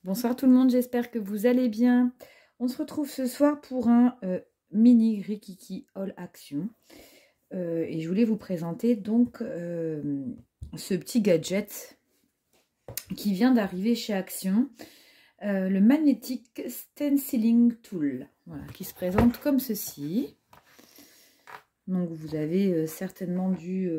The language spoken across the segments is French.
Bonsoir tout le monde, j'espère que vous allez bien. On se retrouve ce soir pour un mini Rikiki Haul Action. Et je voulais vous présenter donc ce petit gadget qui vient d'arriver chez Action. Le Magnetic Stenciling Tool, voilà, qui se présente comme ceci. Donc vous avez certainement dû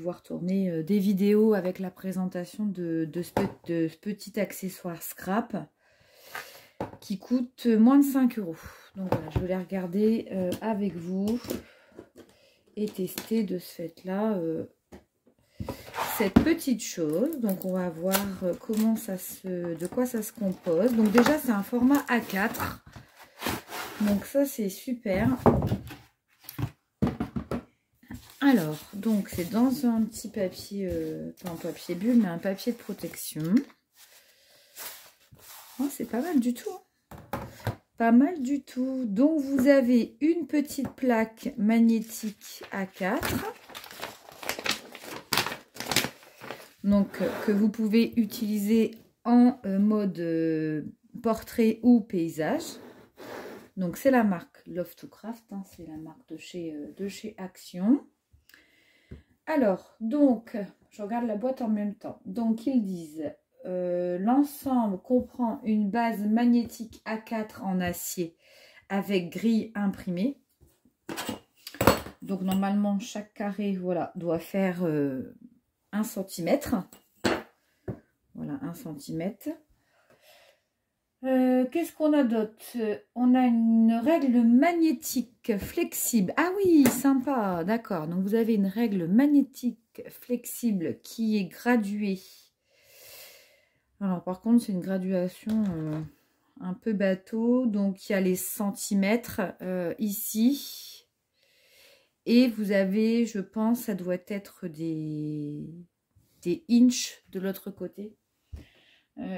voir tourner des vidéos avec la présentation de ce petit accessoire scrap qui coûte moins de 5 €. Donc voilà, je vais les regarder avec vous et tester de ce fait là cette petite chose. Donc on va voir comment de quoi ça se compose. Donc déjà c'est un format A4, donc ça c'est super. Alors, donc c'est dans un petit papier, pas un papier bulle, mais un papier de protection. Oh, c'est pas mal du tout. Pas mal du tout. Donc vous avez une petite plaque magnétique A4. Donc que vous pouvez utiliser en mode portrait ou paysage. Donc c'est la marque Love to Craft, hein, c'est la marque de chez Action. Alors, donc, je regarde la boîte en même temps. Donc, ils disent, l'ensemble comprend une base magnétique A4 en acier avec grille imprimée. Donc, normalement, chaque carré, voilà, doit faire 1 cm. Voilà, 1 cm. Qu'est-ce qu'on a d'autre? On a une règle magnétique flexible. Ah oui, sympa, d'accord. Donc vous avez une règle magnétique flexible qui est graduée. Alors par contre, c'est une graduation un peu bateau. Donc il y a les centimètres ici. Et vous avez, je pense, ça doit être des inches de l'autre côté.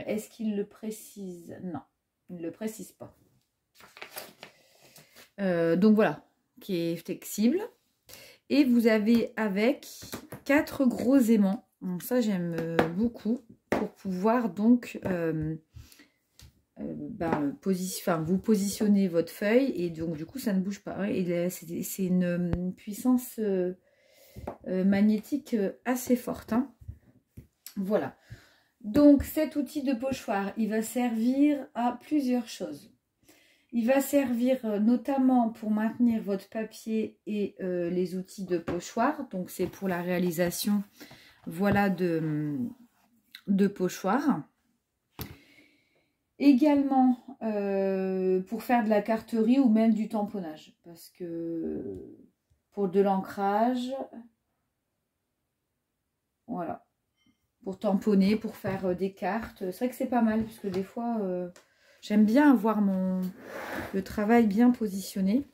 Est-ce qu'il le précise? Non, il ne le précise pas. Donc voilà, qui est flexible. Et vous avez avec 4 gros aimants. Donc ça, j'aime beaucoup pour pouvoir donc vous positionnez votre feuille et donc du coup, ça ne bouge pas. Et c'est une puissance magnétique assez forte. Hein. Voilà. Donc cet outil de pochoir, il va servir à plusieurs choses. Il va servir notamment pour maintenir votre papier et les outils de pochoir. Donc c'est pour la réalisation, voilà, de pochoirs. Également pour faire de la carterie ou même du tamponnage. Parce que pour de l'ancrage, voilà. Pour tamponner, pour faire des cartes. C'est vrai que c'est pas mal, parce que des fois, j'aime bien avoir le travail bien positionné.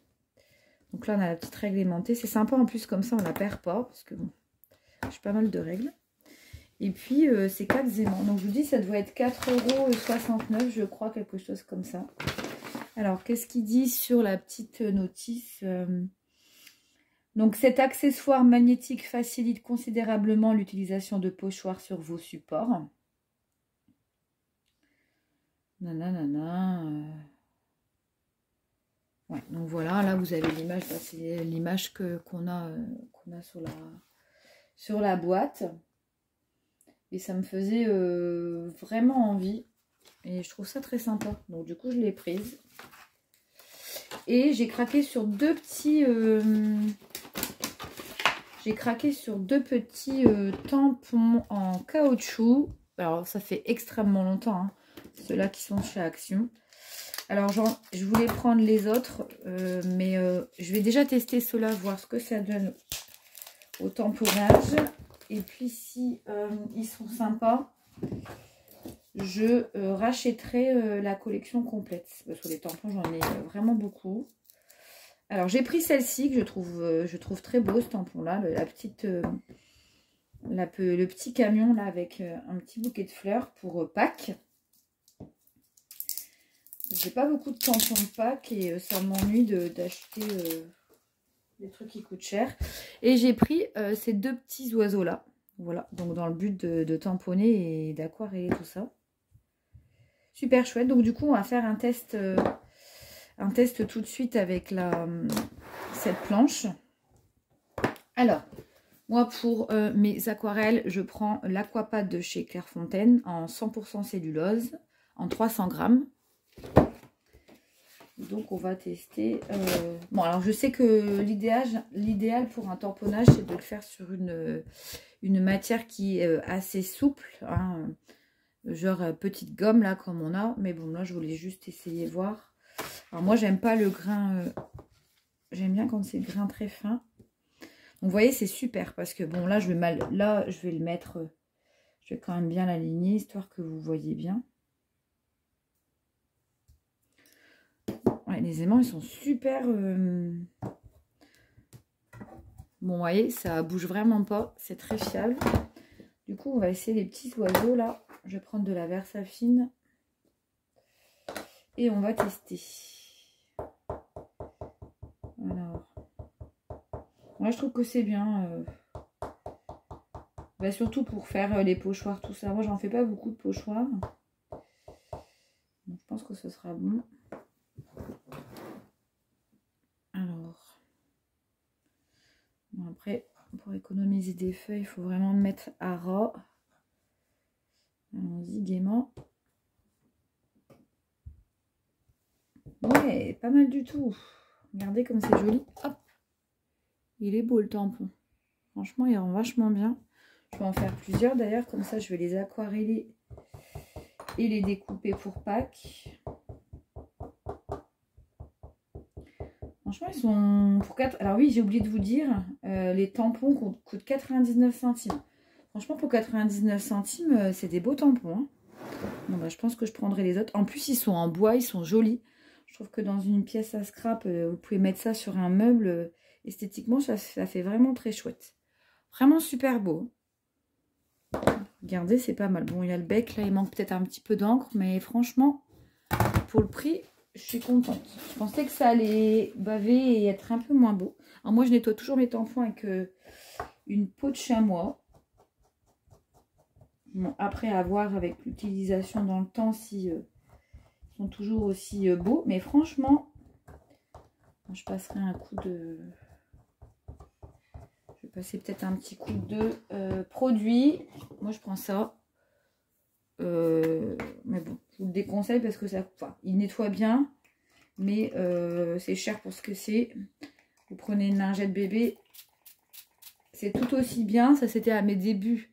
Donc là, on a la petite règle aimantée. C'est sympa en plus, comme ça, on la perd pas, parce que bon, j'ai pas mal de règles. Et puis, c'est 4 aimants. Donc, je vous dis, ça doit être 4,69 €, je crois, quelque chose comme ça. Alors, qu'est-ce qu'il dit sur la petite notice Donc cet accessoire magnétique facilite considérablement l'utilisation de pochoirs sur vos supports. Nanana. Ouais, donc voilà, là vous avez l'image, c'est l'image qu'on a sur la boîte. Et ça me faisait vraiment envie. Et je trouve ça très sympa. Donc du coup je l'ai prise. Et j'ai craqué sur deux petits... tampons en caoutchouc. Alors, ça fait extrêmement longtemps, hein, ceux-là qui sont chez Action. Alors, je voulais prendre les autres, mais je vais déjà tester ceux-là, voir ce que ça donne au tamponnage. Et puis, si ils sont sympas, je rachèterai la collection complète. Parce que les tampons, j'en ai vraiment beaucoup. Alors, j'ai pris celle-ci que je trouve très beau, ce tampon-là. Le petit camion là avec un petit bouquet de fleurs pour Pâques. J'ai pas beaucoup de tampons de Pâques et ça m'ennuie d'acheter des trucs qui coûtent cher. Et j'ai pris ces deux petits oiseaux là. Voilà, donc dans le but de tamponner et d'aquareller tout ça. super chouette. Donc du coup, on va faire un test tout de suite avec cette planche. Alors, moi pour mes aquarelles, je prends l'Aquapad de chez Clairefontaine en 100% cellulose, en 300 grammes. Donc on va tester. Bon, alors je sais que l'idéal pour un tamponnage, c'est de le faire sur une matière qui est assez souple, hein, genre petite gomme là comme on a. Mais bon, là je voulais juste essayer voir. Alors moi j'aime pas le grain, j'aime bien quand c'est le grain très fin. Donc vous voyez, c'est super parce que bon là je vais le mettre, je vais quand même bien l'aligner histoire que vous voyez bien. Ouais, les aimants, ils sont super... Bon, vous voyez, ça bouge vraiment pas. C'est très fiable. Du coup, on va essayer les petits oiseaux, là. Je vais prendre de la Versafine. Et on va tester. Alors. Moi, je trouve que c'est bien. Bah, surtout pour faire les pochoirs, tout ça. Moi, j'en fais pas beaucoup de pochoirs. Donc, je pense que ce sera bon. Bon, après, pour économiser des feuilles, il faut vraiment le mettre à ras. Allons-y gaiement. Ouais, pas mal du tout. Regardez comme c'est joli. Hop. Il est beau le tampon. Franchement, il rend vachement bien. Je vais en faire plusieurs d'ailleurs. Comme ça, je vais les aquareller et les découper pour Pâques. Franchement, ils sont pour 4. Alors oui, j'ai oublié de vous dire, les tampons coûtent 99 centimes. Franchement, pour 99 centimes, c'est des beaux tampons. Hein. Bon, bah, je pense que je prendrai les autres. En plus, ils sont en bois, ils sont jolis. Je trouve que dans une pièce à scrap, vous pouvez mettre ça sur un meuble. Esthétiquement, ça fait vraiment très chouette. Vraiment super beau. Regardez, c'est pas mal. Bon, il y a le bec, là, il manque peut-être un petit peu d'encre. Mais franchement, pour le prix... Je suis contente. Je pensais que ça allait baver et être un peu moins beau. Alors moi, je nettoie toujours mes tampons avec une peau de chamois. Bon, après, à voir avec l'utilisation dans le temps si ils sont toujours aussi beaux. Mais franchement, je passerai un coup de... Je vais passer peut-être un petit coup de produit. Moi, je prends ça. Mais bon, je vous le déconseille parce que ça, enfin, il nettoie bien. Mais c'est cher pour ce que c'est. Vous prenez une lingette bébé, c'est tout aussi bien. Ça, c'était à mes débuts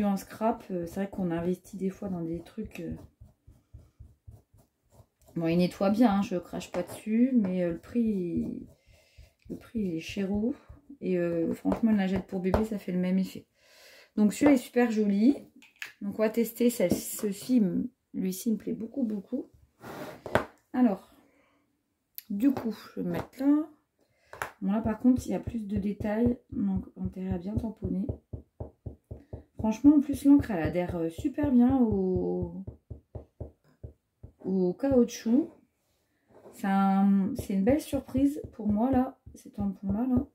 en scrap. C'est vrai qu'on investit des fois dans des trucs. Bon, il nettoie bien, hein, je crache pas dessus, mais le prix il est chéro. Et franchement, une lingette pour bébé, ça fait le même effet. Donc celui-là est super joli. Donc on va tester ceci. Lui-ci me plaît beaucoup, beaucoup. Alors, du coup, je vais me mettre là. Bon, là, par contre, il y a plus de détails. Donc, intérêt à bien tamponner. Franchement, en plus, l'encre, elle adhère super bien au caoutchouc. C'est une belle surprise pour moi, là, ces tampons-là. Là.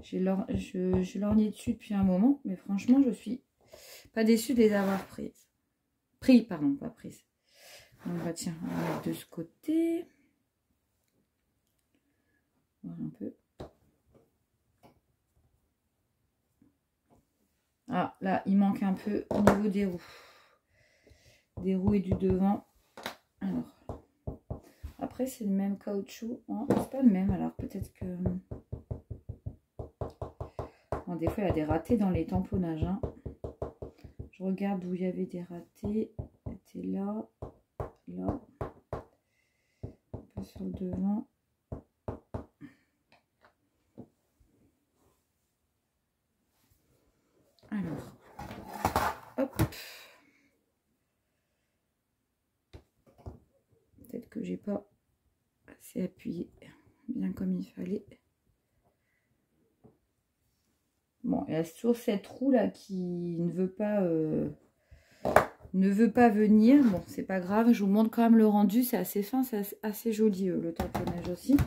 Je lorgnais dessus depuis un moment. Mais franchement, je suis pas déçue de les avoir prises. Pardon, pas prises. Donc, bah, tiens, on va mettre de ce côté. Voir un peu. Ah, là, il manque un peu au niveau des roues. Des roues et du devant. Alors, après, c'est le même caoutchouc. Oh, c'est pas le même, alors peut-être que... Bon, des fois, il y a des ratés dans les tamponnages. Hein. Je regarde où il y avait des ratés. C'était là, là. Un peu sur le devant. Alors, hop. Peut-être que j'ai pas assez appuyé bien comme il fallait. Bon, il y a toujours cette roue là qui ne veut pas venir. Bon, c'est pas grave, je vous montre quand même le rendu. C'est assez fin, c'est assez joli le tamponnage aussi.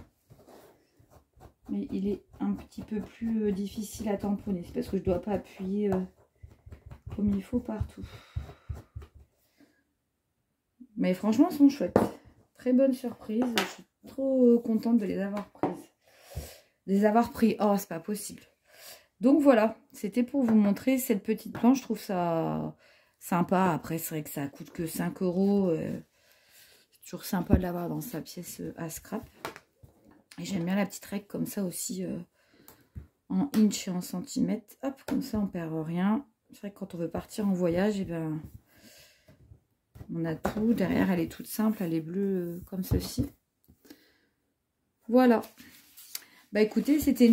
Mais il est un petit peu plus difficile à tamponner. C'est parce que je dois pas appuyer comme il faut partout. Mais franchement, elles sont chouettes. Très bonne surprise. Je suis trop contente de les avoir prises. De les avoir pris. Oh, c'est pas possible. Donc voilà, c'était pour vous montrer cette petite planche. Je trouve ça sympa. Après, c'est vrai que ça coûte que 5 €. C'est toujours sympa de l'avoir dans sa pièce à scrap. Et j'aime bien la petite règle comme ça aussi, en inch et en centimètres. Hop, comme ça, on perd rien. C'est vrai que quand on veut partir en voyage, et ben, on a tout. Derrière, elle est toute simple. Elle est bleue comme ceci. Voilà. Bah écoutez, c'était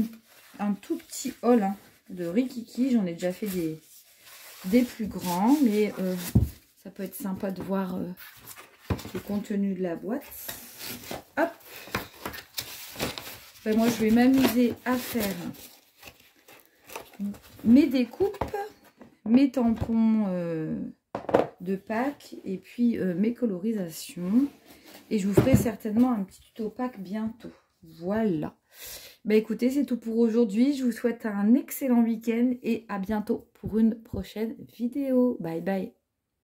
un tout petit haul hein, de Rikiki. J'en ai déjà fait des plus grands. Mais ça peut être sympa de voir le contenu de la boîte. Hop. Ben moi, je vais m'amuser à faire mes découpes, mes tampons de Pâques et puis mes colorisations. Et je vous ferai certainement un petit tuto Pâques bientôt. Voilà. Ben écoutez, c'est tout pour aujourd'hui. Je vous souhaite un excellent week-end et à bientôt pour une prochaine vidéo. Bye bye.